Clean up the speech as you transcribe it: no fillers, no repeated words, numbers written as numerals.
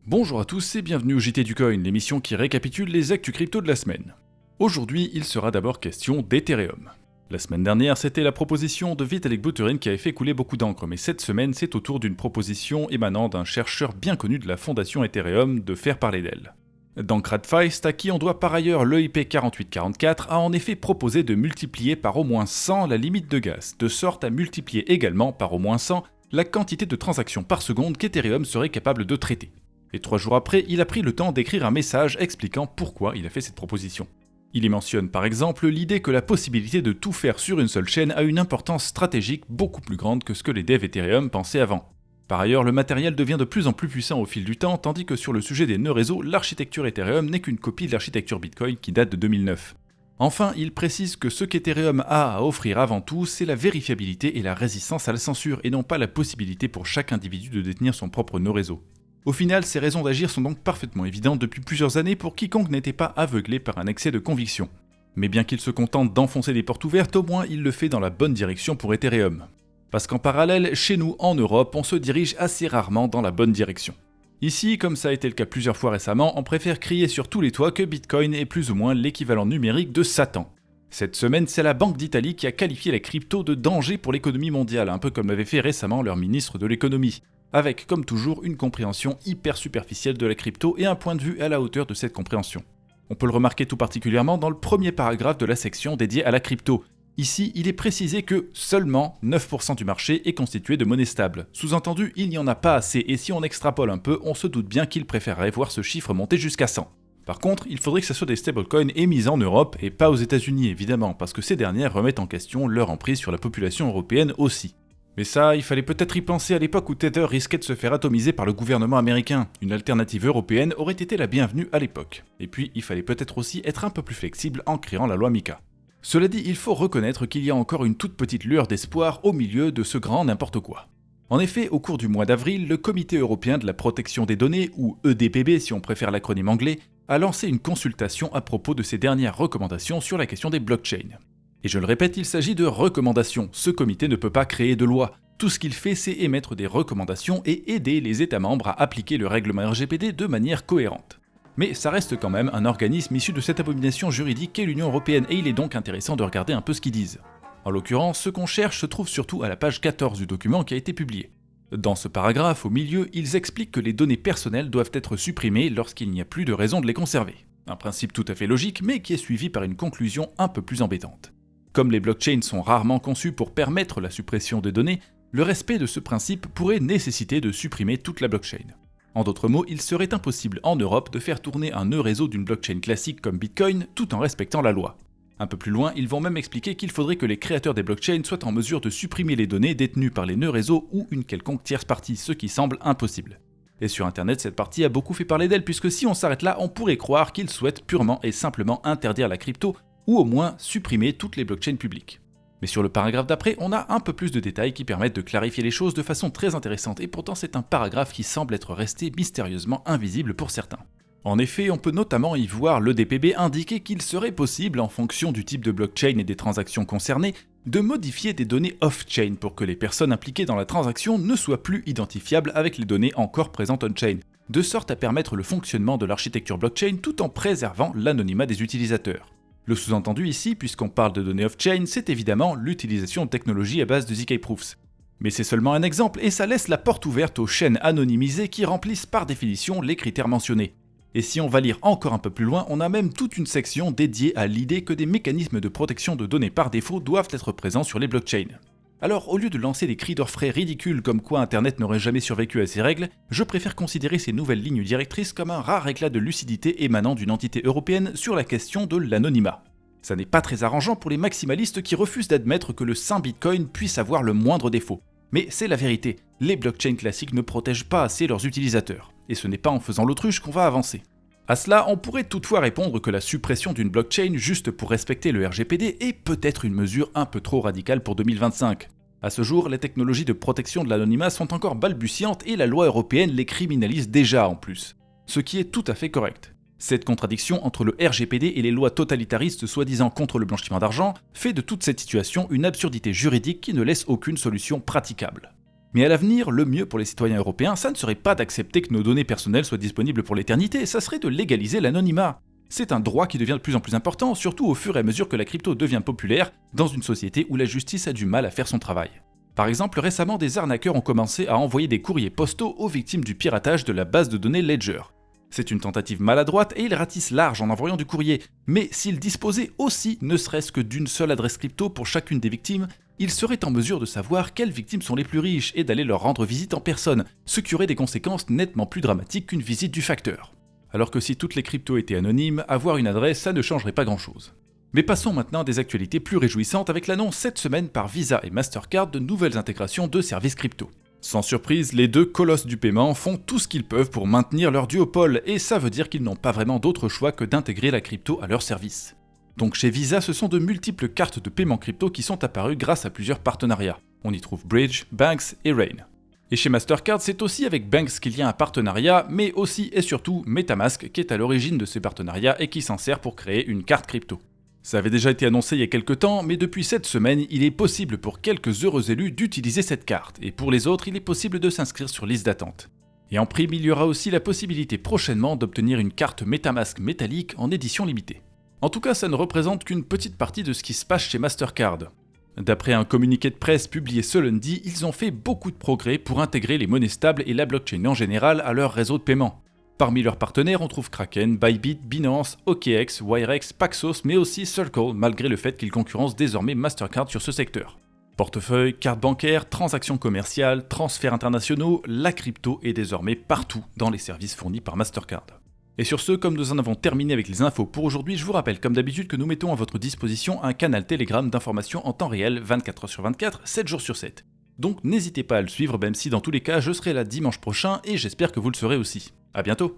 Bonjour à tous et bienvenue au JT du Coin, l'émission qui récapitule les actus crypto de la semaine. Aujourd'hui, il sera d'abord question d'Ethereum. La semaine dernière, c'était la proposition de Vitalik Buterin qui avait fait couler beaucoup d'encre, mais cette semaine, c'est au tour d'une proposition émanant d'un chercheur bien connu de la fondation Ethereum de faire parler d'elle. Dans CradFeist, à qui on doit par ailleurs l'EIP 4844, a en effet proposé de multiplier par au moins 100 la limite de gaz, de sorte à multiplier également par au moins 100 la quantité de transactions par seconde qu'Ethereum serait capable de traiter. Et 3 jours après, il a pris le temps d'écrire un message expliquant pourquoi il a fait cette proposition. Il y mentionne par exemple l'idée que la possibilité de tout faire sur une seule chaîne a une importance stratégique beaucoup plus grande que ce que les devs Ethereum pensaient avant. Par ailleurs, le matériel devient de plus en plus puissant au fil du temps, tandis que sur le sujet des nœuds réseau, l'architecture Ethereum n'est qu'une copie de l'architecture Bitcoin qui date de 2009. Enfin, il précise que ce qu'Ethereum a à offrir avant tout, c'est la vérifiabilité et la résistance à la censure, et non pas la possibilité pour chaque individu de détenir son propre nœud réseau. Au final, ces raisons d'agir sont donc parfaitement évidentes depuis plusieurs années pour quiconque n'était pas aveuglé par un excès de conviction. Mais bien qu'il se contente d'enfoncer des portes ouvertes, au moins il le fait dans la bonne direction pour Ethereum. Parce qu'en parallèle, chez nous, en Europe, on se dirige assez rarement dans la bonne direction. Ici, comme ça a été le cas plusieurs fois récemment, on préfère crier sur tous les toits que Bitcoin est plus ou moins l'équivalent numérique de Satan. Cette semaine, c'est la Banque d'Italie qui a qualifié la crypto de danger pour l'économie mondiale, un peu comme l'avait fait récemment leur ministre de l'économie. Avec, comme toujours, une compréhension hyper superficielle de la crypto et un point de vue à la hauteur de cette compréhension. On peut le remarquer tout particulièrement dans le premier paragraphe de la section dédiée à la crypto. Ici, il est précisé que seulement 9% du marché est constitué de monnaie stable. Sous-entendu, il n'y en a pas assez et si on extrapole un peu, on se doute bien qu'il préférerait voir ce chiffre monter jusqu'à 100. Par contre, il faudrait que ce soit des stablecoins émises en Europe et pas aux États-Unis évidemment, parce que ces dernières remettent en question leur emprise sur la population européenne aussi. Mais ça, il fallait peut-être y penser à l'époque où Tether risquait de se faire atomiser par le gouvernement américain. Une alternative européenne aurait été la bienvenue à l'époque. Et puis, il fallait peut-être aussi être un peu plus flexible en créant la loi MiCA. Cela dit, il faut reconnaître qu'il y a encore une toute petite lueur d'espoir au milieu de ce grand n'importe quoi. En effet, au cours du mois d'avril, le Comité européen de la protection des données, ou EDPB si on préfère l'acronyme anglais, a lancé une consultation à propos de ses dernières recommandations sur la question des blockchains. Et je le répète, il s'agit de recommandations, ce comité ne peut pas créer de loi. Tout ce qu'il fait, c'est émettre des recommandations et aider les États membres à appliquer le règlement RGPD de manière cohérente. Mais ça reste quand même un organisme issu de cette abomination juridique qu'est l'Union Européenne, et il est donc intéressant de regarder un peu ce qu'ils disent. En l'occurrence, ce qu'on cherche se trouve surtout à la page 14 du document qui a été publié. Dans ce paragraphe, au milieu, ils expliquent que les données personnelles doivent être supprimées lorsqu'il n'y a plus de raison de les conserver. Un principe tout à fait logique, mais qui est suivi par une conclusion un peu plus embêtante. Comme les blockchains sont rarement conçus pour permettre la suppression des données, le respect de ce principe pourrait nécessiter de supprimer toute la blockchain. En d'autres mots, il serait impossible en Europe de faire tourner un nœud réseau d'une blockchain classique comme Bitcoin tout en respectant la loi. Un peu plus loin, ils vont même expliquer qu'il faudrait que les créateurs des blockchains soient en mesure de supprimer les données détenues par les nœuds réseau ou une quelconque tierce partie, ce qui semble impossible. Et sur internet, cette partie a beaucoup fait parler d'elle puisque si on s'arrête là, on pourrait croire qu'ils souhaitent purement et simplement interdire la crypto ou au moins supprimer toutes les blockchains publiques. Mais sur le paragraphe d'après, on a un peu plus de détails qui permettent de clarifier les choses de façon très intéressante et pourtant c'est un paragraphe qui semble être resté mystérieusement invisible pour certains. En effet, on peut notamment y voir l'EDPB indiquer qu'il serait possible, en fonction du type de blockchain et des transactions concernées, de modifier des données off-chain pour que les personnes impliquées dans la transaction ne soient plus identifiables avec les données encore présentes on-chain, de sorte à permettre le fonctionnement de l'architecture blockchain tout en préservant l'anonymat des utilisateurs. Le sous-entendu ici, puisqu'on parle de données off-chain, c'est évidemment l'utilisation de technologies à base de ZK Proofs. Mais c'est seulement un exemple et ça laisse la porte ouverte aux chaînes anonymisées qui remplissent par définition les critères mentionnés. Et si on va lire encore un peu plus loin, on a même toute une section dédiée à l'idée que des mécanismes de protection de données par défaut doivent être présents sur les blockchains. Alors au lieu de lancer des cris d'orfraie ridicules comme quoi Internet n'aurait jamais survécu à ces règles, je préfère considérer ces nouvelles lignes directrices comme un rare éclat de lucidité émanant d'une entité européenne sur la question de l'anonymat. Ça n'est pas très arrangeant pour les maximalistes qui refusent d'admettre que le saint Bitcoin puisse avoir le moindre défaut. Mais c'est la vérité, les blockchains classiques ne protègent pas assez leurs utilisateurs, et ce n'est pas en faisant l'autruche qu'on va avancer. À cela, on pourrait toutefois répondre que la suppression d'une blockchain juste pour respecter le RGPD est peut-être une mesure un peu trop radicale pour 2025. À ce jour, les technologies de protection de l'anonymat sont encore balbutiantes et la loi européenne les criminalise déjà en plus. Ce qui est tout à fait correct. Cette contradiction entre le RGPD et les lois totalitaristes soi-disant contre le blanchiment d'argent fait de toute cette situation une absurdité juridique qui ne laisse aucune solution praticable. Mais à l'avenir, le mieux pour les citoyens européens, ça ne serait pas d'accepter que nos données personnelles soient disponibles pour l'éternité, ça serait de légaliser l'anonymat. C'est un droit qui devient de plus en plus important, surtout au fur et à mesure que la crypto devient populaire dans une société où la justice a du mal à faire son travail. Par exemple, récemment, des arnaqueurs ont commencé à envoyer des courriers postaux aux victimes du piratage de la base de données Ledger. C'est une tentative maladroite et ils ratissent large en envoyant du courrier, mais s'ils disposaient aussi ne serait-ce que d'une seule adresse crypto pour chacune des victimes, ils seraient en mesure de savoir quelles victimes sont les plus riches et d'aller leur rendre visite en personne, ce qui aurait des conséquences nettement plus dramatiques qu'une visite du facteur. Alors que si toutes les cryptos étaient anonymes, avoir une adresse, ça ne changerait pas grand-chose. Mais passons maintenant à des actualités plus réjouissantes avec l'annonce cette semaine par Visa et Mastercard de nouvelles intégrations de services crypto. Sans surprise, les deux colosses du paiement font tout ce qu'ils peuvent pour maintenir leur duopole, et ça veut dire qu'ils n'ont pas vraiment d'autre choix que d'intégrer la crypto à leur service. Donc chez Visa, ce sont de multiples cartes de paiement crypto qui sont apparues grâce à plusieurs partenariats. On y trouve Bridge, Banks et Rain. Et chez Mastercard, c'est aussi avec Banks qu'il y a un partenariat, mais aussi et surtout MetaMask qui est à l'origine de ces partenariats et qui s'en sert pour créer une carte crypto. Ça avait déjà été annoncé il y a quelques temps, mais depuis cette semaine, il est possible pour quelques heureux élus d'utiliser cette carte, et pour les autres, il est possible de s'inscrire sur liste d'attente. Et en prime, il y aura aussi la possibilité prochainement d'obtenir une carte MetaMask métallique en édition limitée. En tout cas, ça ne représente qu'une petite partie de ce qui se passe chez Mastercard. D'après un communiqué de presse publié ce lundi, ils ont fait beaucoup de progrès pour intégrer les monnaies stables et la blockchain en général à leur réseau de paiement. Parmi leurs partenaires, on trouve Kraken, Bybit, Binance, OKX, Wirex, Paxos, mais aussi Circle, malgré le fait qu'ils concurrencent désormais Mastercard sur ce secteur. Portefeuille, carte bancaire, transactions commerciales, transferts internationaux, la crypto est désormais partout dans les services fournis par Mastercard. Et sur ce, comme nous en avons terminé avec les infos pour aujourd'hui, je vous rappelle comme d'habitude que nous mettons à votre disposition un canal Telegram d'informations en temps réel 24h/24, 7 jours sur 7. Donc n'hésitez pas à le suivre, même si dans tous les cas je serai là dimanche prochain et j'espère que vous le serez aussi. A bientôt.